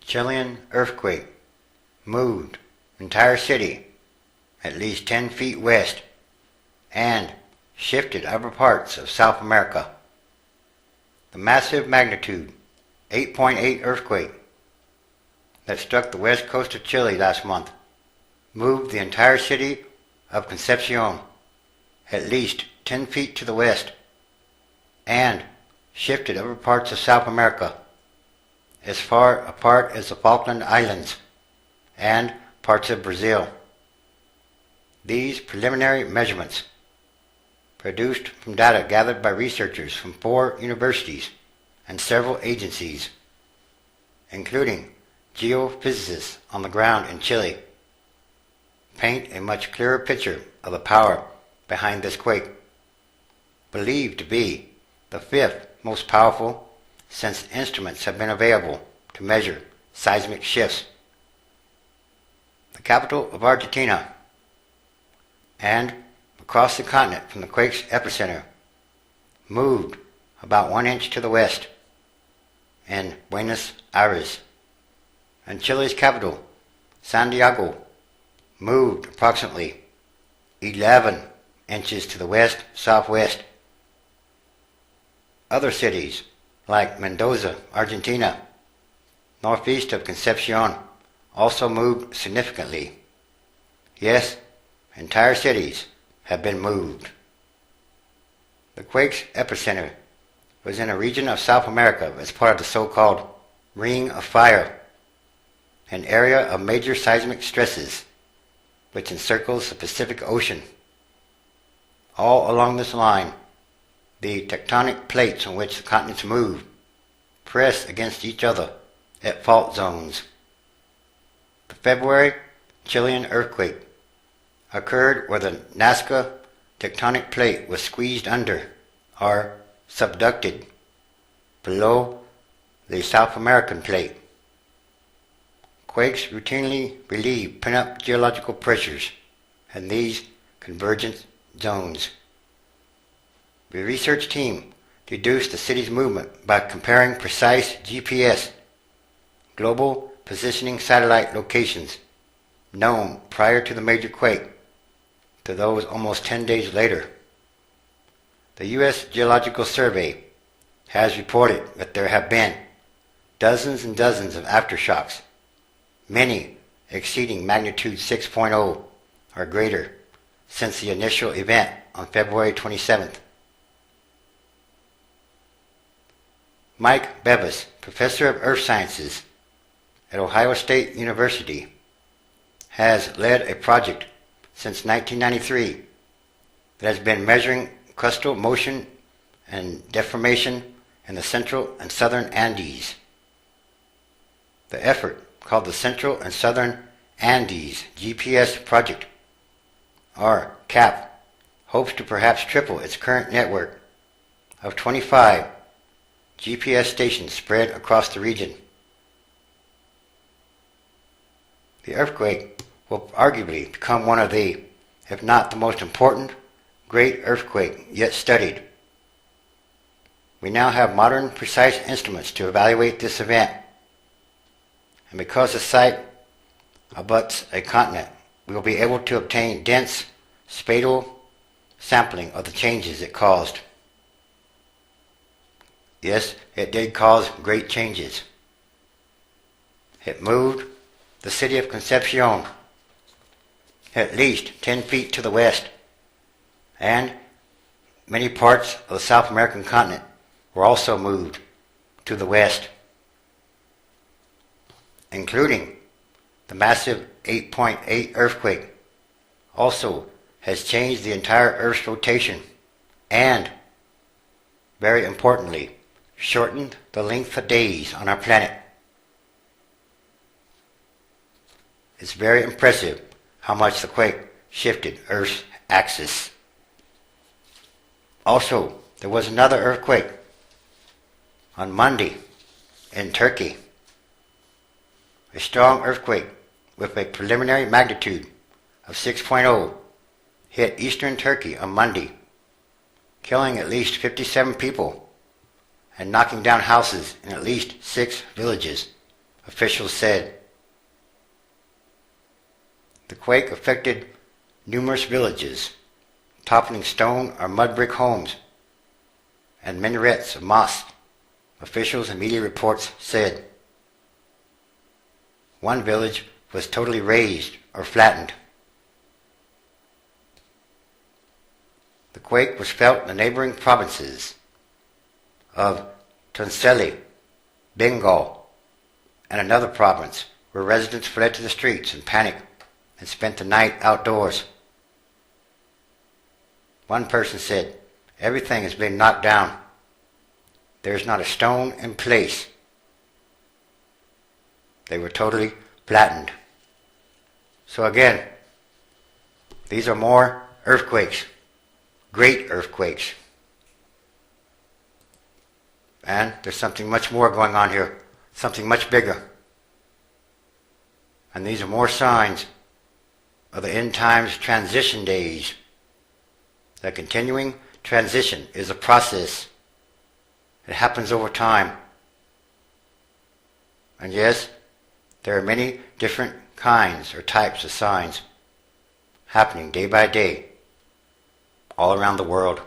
Chilean earthquake moved entire city at least 10 feet west and shifted upper parts of South America. The massive magnitude 8.8 earthquake that struck the west coast of Chile last month moved the entire city of Concepcion at least 10 feet to the west and shifted upper parts of South America as far apart as the Falkland Islands and parts of Brazil. These preliminary measurements, produced from data gathered by researchers from 4 universities and several agencies, including geophysicists on the ground in Chile, paint a much clearer picture of the power behind this quake, believed to be the 5th most powerful since instruments have been available to measure seismic shifts. The capital of Argentina and across the continent from the quake's epicenter moved about 1 inch to the west in Buenos Aires, and Chile's capital, Santiago, moved approximately 11 inches to the west-southwest. Other cities, like Mendoza, Argentina, northeast of Concepcion, also moved significantly. Yes, entire cities have been moved. The quake's epicenter was in a region of South America as part of the so-called Ring of Fire, an area of major seismic stresses which encircles the Pacific Ocean. All along this line, the tectonic plates on which the continents move press against each other at fault zones. The February Chilean earthquake occurred where the Nazca tectonic plate was squeezed under, or subducted, below the South American plate. Quakes routinely relieve pent-up geological pressures in these convergence zones. The research team deduced the city's movement by comparing precise GPS, global positioning satellite locations, known prior to the major quake, to those almost 10 days later. The U.S. Geological Survey has reported that there have been dozens and dozens of aftershocks, many exceeding magnitude 6.0 or greater, since the initial event on February 27th. Mike Bevis, professor of earth sciences at Ohio State University, has led a project since 1993 that has been measuring crustal motion and deformation in the central and southern Andes. The effort, called the Central and Southern Andes GPS Project, or CAP, hopes to perhaps triple its current network of 25 GPS stations spread across the region. The earthquake will arguably become one of the, if not the most important, great earthquake yet studied. We now have modern, precise instruments to evaluate this event, and because the site abuts a continent, we will be able to obtain dense spatial sampling of the changes it caused. Yes, it did cause great changes. It moved the city of Concepcion at least 10 feet to the west, and many parts of the South American continent were also moved to the west, including the massive 8.8 earthquake also has changed the entire Earth's rotation and, very importantly, shortened the length of days on our planet. It's very impressive how much the quake shifted Earth's axis. Also, there was another earthquake on Monday in Turkey. A strong earthquake with a preliminary magnitude of 6.0 hit eastern Turkey on Monday, killing at least 57 people and knocking down houses in at least 6 villages. officials said. The quake affected numerous villages, toppling stone or mud brick homes, and minarets of mosques, officials and media reports said. One village was totally razed or flattened. The quake was felt in the neighboring provinces of Concepcion, Bengal, and another province where residents fled to the streets in panic and spent the night outdoors. One person said, "Everything has been knocked down. There is not a stone in place." They were totally flattened. So again, these are more earthquakes, great earthquakes. And there's something much more going on here, something much bigger. And these are more signs of the end times transition days. The continuing transition is a process. It happens over time. And yes, there are many different kinds or types of signs happening day by day all around the world.